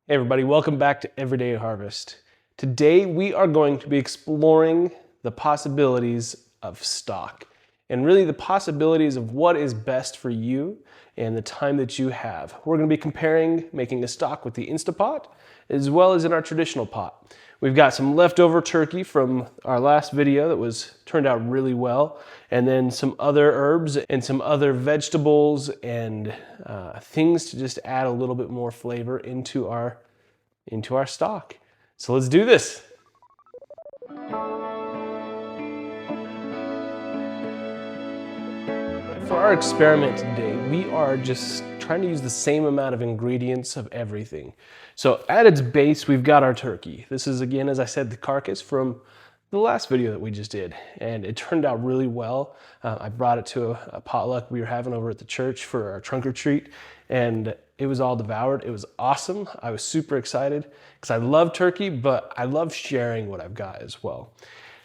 Hey everybody, welcome back to Everyday Harvest. Today we are going to be exploring the possibilities of stock and really the possibilities of what is best for you and the time that you have. We're going to be comparing making a stock with the Instapot as well as in our traditional pot. We've got some leftover turkey from our last video that turned out really well, and then some other herbs and some other vegetables and things to just add a little bit more flavor into our stock. So let's do this. For our experiment today, we are just trying to use the same amount of ingredients of everything. So at its base, we've got our turkey. This is, again, as I said, the carcass from the last video that we just did, and it turned out really well. I brought it to a potluck we were having over at the church for our trunk or treat, and it was all devoured. It was awesome. I was super excited because I love turkey, but I love sharing what I've got as well.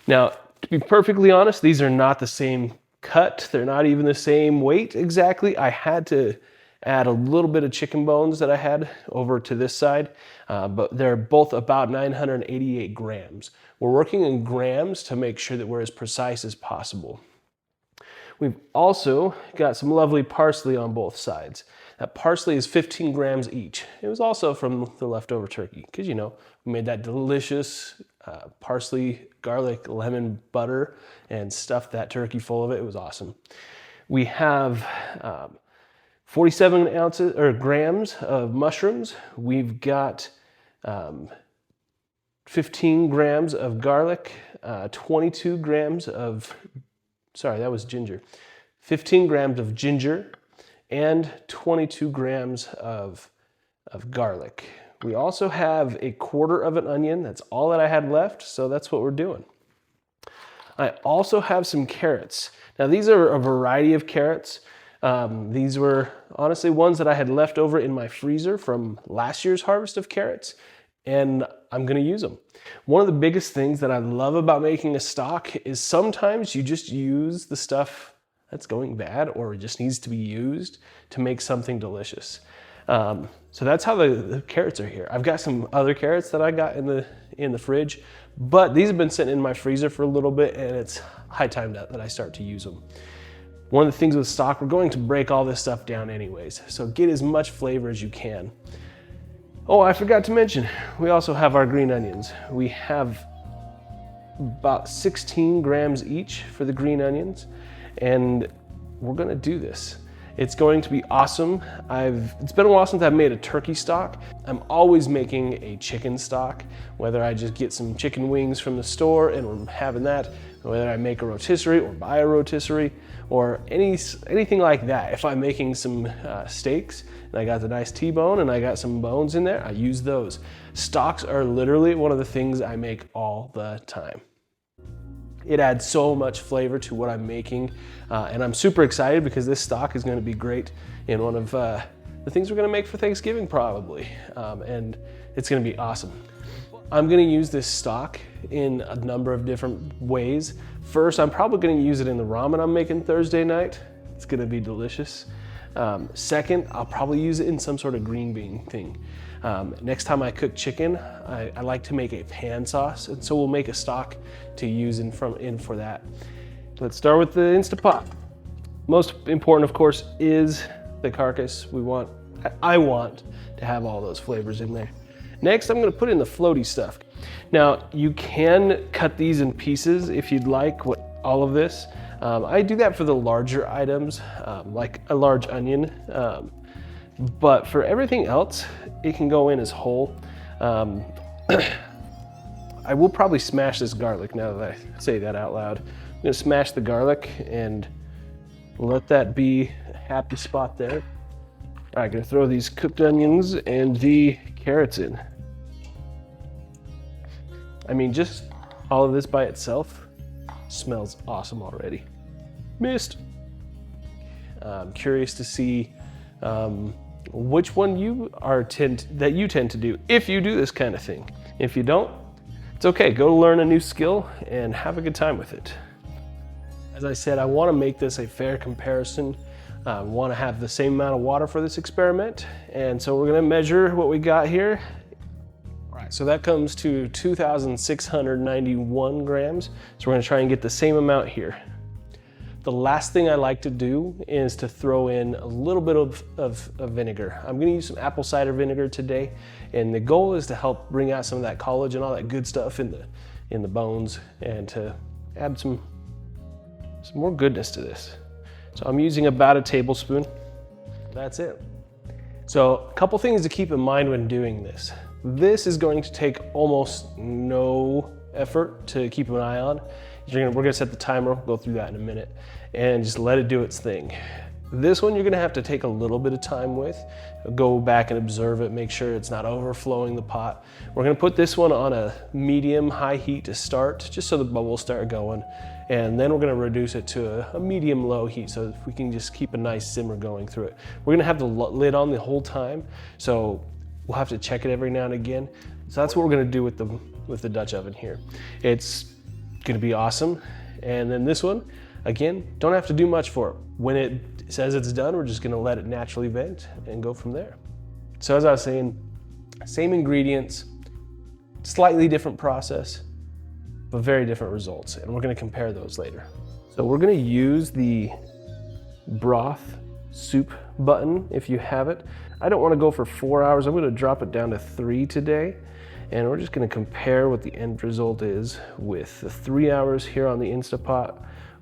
Now, to be perfectly honest, these are not the same cut. They're not even the same weight exactly. I had to add a little bit of chicken bones that I had over to this side, but they're both about 988 grams. We're working in grams to make sure that we're as precise as possible. We've also got some lovely parsley on both sides. That parsley is 15 grams each. It was also from the leftover turkey because, you know, we made that delicious parsley, garlic, lemon butter and stuffed that turkey full of it. It was awesome. We have 47 ounces or grams of mushrooms. We've got 15 grams of garlic, 22 grams of, sorry, that was ginger. 15 grams of ginger and 22 grams of garlic. We also have a quarter of an onion. That's all that I had left, so that's what we're doing. I also have some carrots. Now these are a variety of carrots. These were honestly ones that I had left over in my freezer from last year's harvest of carrots, and I'm gonna use them. One of the biggest things that I love about making a stock is sometimes you just use the stuff that's going bad or just needs to be used to make something delicious. So that's how the carrots are here. I've got some other carrots that I got in the fridge, but these have been sitting in my freezer for a little bit, and it's high time that I start to use them. One of the things with stock, we're going to break all this stuff down anyways, so get as much flavor as you can. Oh, I forgot to mention, we also have our green onions. We have about 16 grams each for the green onions, and we're gonna do this. It's going to be awesome. It's been a while since I've made a turkey stock. I'm always making a chicken stock, whether I just get some chicken wings from the store and I'm having that, whether I make a rotisserie or buy a rotisserie or anything like that. If I'm making some steaks and I got the nice T-bone and I got some bones in there, I use those. Stocks are literally one of the things I make all the time. It adds so much flavor to what I'm making, and I'm super excited because this stock is going to be great in one of the things we're going to make for Thanksgiving probably, and it's going to be awesome. I'm going to use this stock in a number of different ways. First, I'm probably going to use it in the ramen I'm making Thursday night. It's going to be delicious. Second, I'll probably use it in some sort of green bean thing. Next time I cook chicken, I like to make a pan sauce, and so we'll make a stock to use in for that. Let's start with the Instapot. Most important, of course, is the carcass. I want to have all those flavors in there. Next, I'm going to put in the floaty stuff. Now, you can cut these in pieces if you'd like, all of this. I do that for the larger items, like a large onion. But for everything else, it can go in as whole. I will probably smash this garlic now that I say that out loud. I'm gonna smash the garlic and let that be a happy spot there. All right, gonna throw these cooked onions and the carrots in. I mean, just all of this by itself smells awesome already. Missed. I'm curious to see which one you tend to do if you do this kind of thing. If you don't, it's okay. Go learn a new skill and have a good time with it. As I said, I want to make this a fair comparison. I want to have the same amount of water for this experiment, and so we're going to measure what we got here right, so that comes to 2,691 grams. So we're gonna try and get the same amount here. The last thing I like to do is to throw in a little bit of vinegar. I'm gonna use some apple cider vinegar today, and the goal is to help bring out some of that collagen, all that good stuff in the bones, and to add some more goodness to this. So I'm using about a tablespoon. That's it. So a couple things to keep in mind when doing this. This is going to take almost no effort to keep an eye on. We're gonna set the timer, we'll go through that in a minute, and just let it do its thing. This one you're gonna have to take a little bit of time with. Go back and observe it, make sure it's not overflowing the pot. We're gonna put this one on a medium-high heat to start, just so the bubbles start going. And then we're gonna reduce it to a medium-low heat so we can just keep a nice simmer going through it. We're gonna have the lid on the whole time, so we'll have to check it every now and again. So that's what we're gonna do with the Dutch oven here. It's gonna be awesome. And then this one, again, don't have to do much for it. When it says it's done, we're just gonna let it naturally vent and go from there. So as I was saying, same ingredients, slightly different process, but very different results. And we're gonna compare those later. So we're gonna use the broth soup button if you have it. I don't wanna go for 4 hours. I'm gonna drop it down to 3 today. And we're just gonna compare what the end result is with the 3 hours here on the Instapot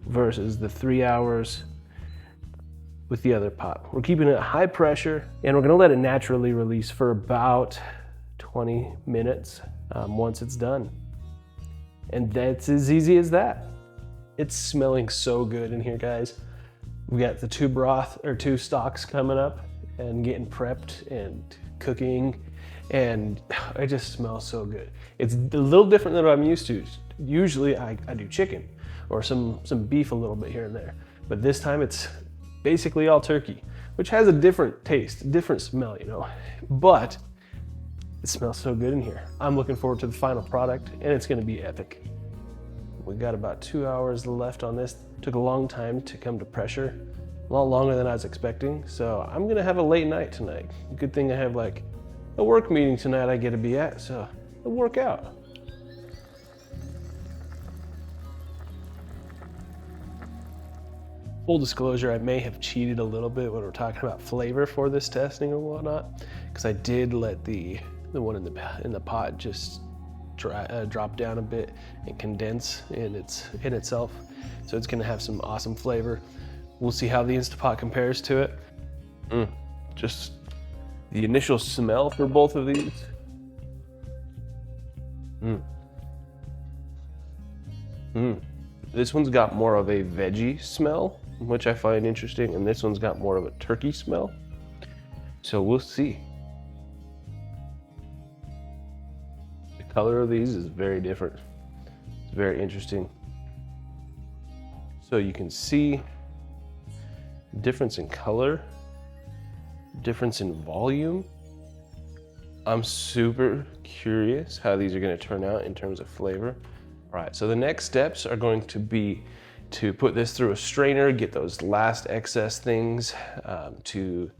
versus the 3 hours with the other pot. We're keeping it at high pressure, and we're gonna let it naturally release for about 20 minutes once it's done. And that's as easy as that. It's smelling so good in here, guys. We got the two stocks coming up and getting prepped and cooking, and it just smells so good. It's a little different than what I'm used to. Usually I do chicken or some beef a little bit here and there, but this time it's basically all turkey, which has a different taste, a different smell, you know, but it smells so good in here. I'm looking forward to the final product, and it's gonna be epic. We got about 2 hours left on this. Took a long time to come to pressure, a lot longer than I was expecting, so I'm gonna have a late night tonight. Good thing I have like a work meeting tonight I get to be at, so it'll work out. Full disclosure, I may have cheated a little bit when we're talking about flavor for this testing or whatnot, because I did let the one in the pot just drop down a bit and condense in itself. So it's gonna have some awesome flavor. We'll see how the Instapot compares to it. Just the initial smell for both of these. This one's got more of a veggie smell, which I find interesting, and this one's got more of a turkey smell. So we'll see. The color of these is very different. It's very interesting. So you can see difference in color, difference in volume. I'm super curious how these are going to turn out in terms of flavor. All right, so the next steps are going to be to put this through a strainer, get those last excess things, to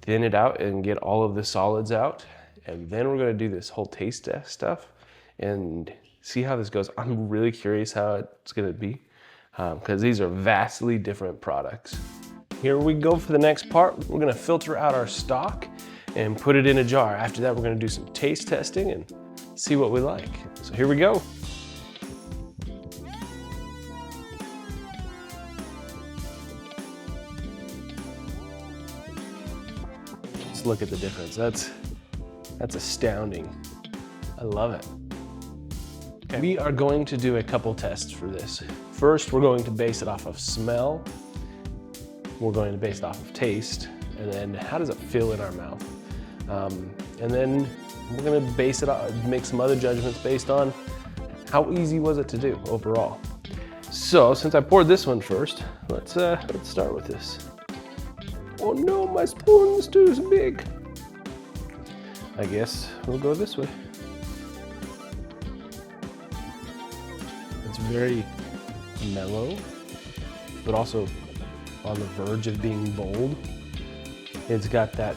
thin it out and get all of the solids out. And then we're gonna do this whole taste test stuff and see how this goes. I'm really curious how it's gonna be, because these are vastly different products. Here we go for the next part. We're gonna filter out our stock and put it in a jar. After that, we're gonna do some taste testing and see what we like. So here we go. Let's look at the difference. That's astounding. I love it. Okay. We are going to do a couple tests for this. First, we're going to base it off of smell. We're going to base it off of taste, and then how does it feel in our mouth? And then we're gonna base it on, make some other judgments based on how easy was it to do overall. So since I poured this one first, let's start with this. Oh no, my spoon's too big. I guess we'll go this way. It's very mellow, but also on the verge of being bold. It's got that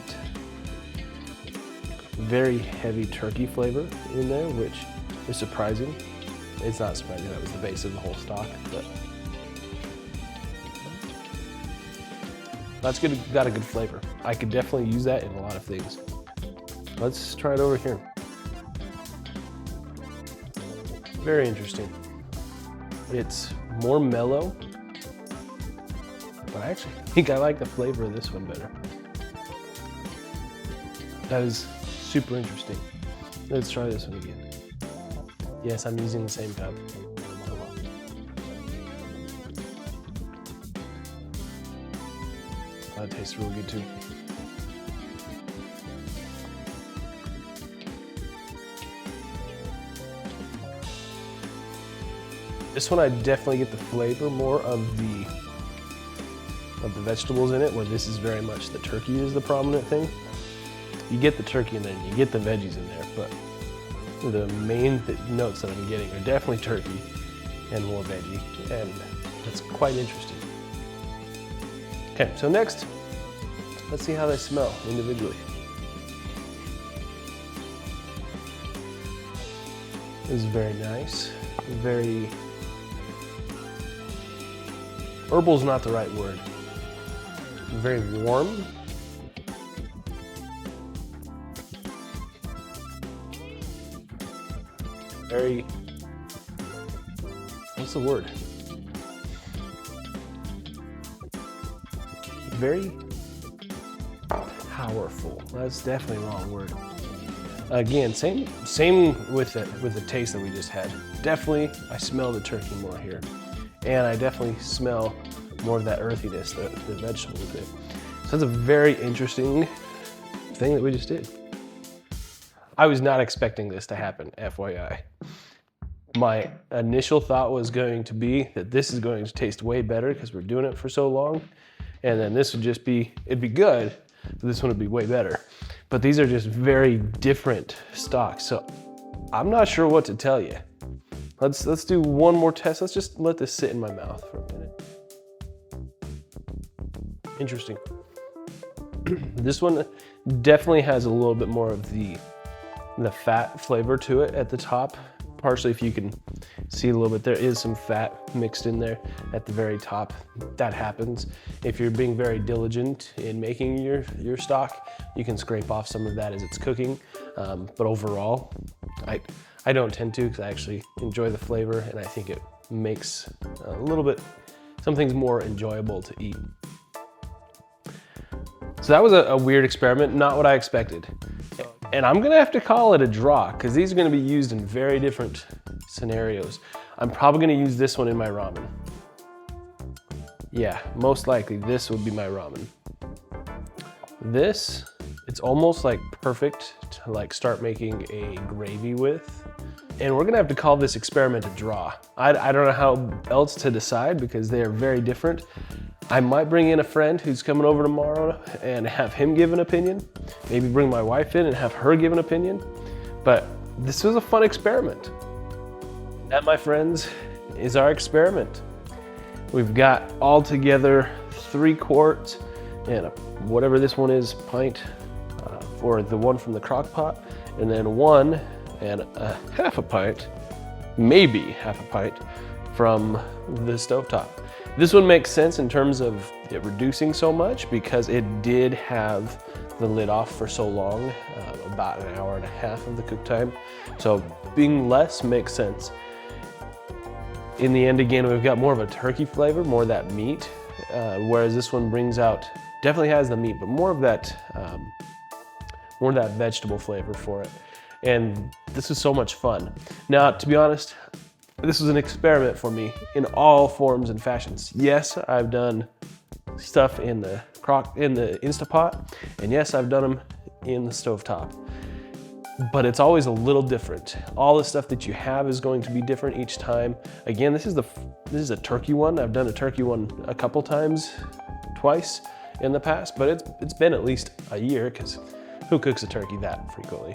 very heavy turkey flavor in there, which is surprising. It's not surprising, that was the base of the whole stock, but that's good, got a good flavor. I could definitely use that in a lot of things. Let's try it over here. Very interesting. It's more mellow, but I actually think I like the flavor of this one better. That is super interesting. Let's try this one again. Yes, I'm using the same cup. That tastes real good too. This one I definitely get the flavor more of the vegetables in it, where this is very much the turkey is the prominent thing. You get the turkey and then you get the veggies in there, but the main notes that I'm getting are definitely turkey and more veggie, and that's quite interesting. Okay, so next, let's see how they smell individually. This is very nice, very, herbal's not the right word, very warm. Very, what's the word? Very powerful. That's definitely the wrong word. Again, same with the taste that we just had. Definitely, I smell the turkey more here, and I definitely smell more of that earthiness, the vegetables with it. So that's a very interesting thing that we just did. I was not expecting this to happen, FYI. My initial thought was going to be that this is going to taste way better because we're doing it for so long. And then this would just be, it'd be good, but this one would be way better. But these are just very different stocks. So I'm not sure what to tell you. Let's do one more test. Let's just let this sit in my mouth for a minute. Interesting. This one definitely has a little bit more of the fat flavor to it at the top. Partially, if you can see a little bit, there is some fat mixed in there at the very top. That happens. If you're being very diligent in making your stock, you can scrape off some of that as it's cooking. But overall, I don't tend to, because I actually enjoy the flavor, and I think it makes a little bit, some things more enjoyable to eat. So that was a weird experiment, not what I expected. And I'm gonna have to call it a draw, because these are gonna be used in very different scenarios. I'm probably gonna use this one in my ramen. Yeah, most likely this would be my ramen. This, it's almost like perfect to like start making a gravy with. And we're gonna have to call this experiment a draw. I don't know how else to decide, because they are very different. I might bring in a friend who's coming over tomorrow and have him give an opinion. Maybe bring my wife in and have her give an opinion. But this was a fun experiment. That, my friends, is our experiment. We've got all together 3 quarts and whatever this one is, pint for the one from the crock pot, and then 1 and a half a pint, maybe half a pint, from the stovetop. This one makes sense in terms of it reducing so much, because it did have the lid off for so long, about an hour and a half of the cook time. So being less makes sense. In the end, again, we've got more of a turkey flavor, more of that meat, whereas this one brings out, definitely has the meat, but more of that vegetable flavor for it. And this was so much fun. Now, to be honest, this was an experiment for me in all forms and fashions. Yes, I've done stuff in the Instapot, and yes, I've done them in the stovetop. But it's always a little different. All the stuff that you have is going to be different each time. Again, this is a turkey one. I've done a turkey one a couple times, twice in the past, but it's been at least a year, because who cooks a turkey that frequently?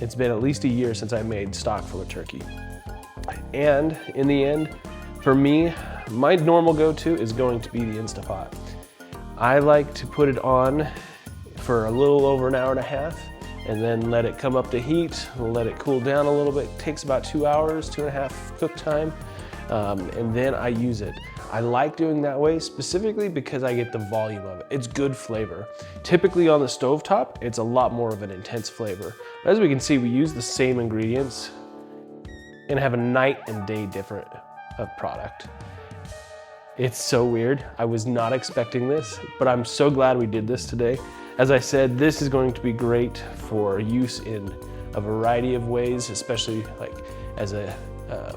It's been at least a year since I made stock from a turkey. And in the end, for me, my normal go-to is going to be the Instapot. I like to put it on for a little over an hour and a half, and then let it come up to heat. We'll let it cool down a little bit. It takes about 2 hours, 2.5 cook time, and then I use it. I like doing that way specifically because I get the volume of it. It's good flavor. Typically on the stovetop, it's a lot more of an intense flavor. But as we can see, we use the same ingredients and have a night and day different of product. It's so weird. I was not expecting this, but I'm so glad we did this today. As I said, this is going to be great for use in a variety of ways, especially like as a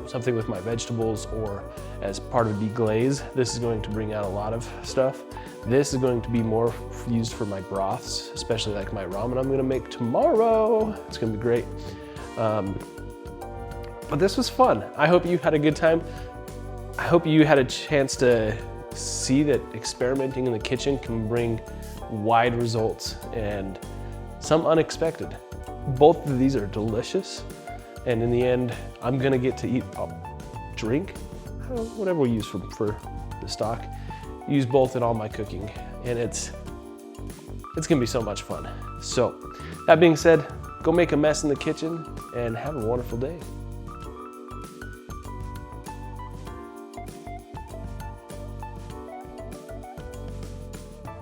something with my vegetables or as part of deglaze. This is going to bring out a lot of stuff. This is going to be more used for my broths, especially like my ramen I'm gonna make tomorrow. It's gonna be great. But this was fun. I hope you had a good time. I hope you had a chance to see that experimenting in the kitchen can bring wide results and some unexpected. Both of these are delicious. And in the end, I'm gonna get to eat a drink, whatever we use for the stock. Use both in all my cooking, and it's gonna be so much fun. So, that being said, go make a mess in the kitchen and have a wonderful day.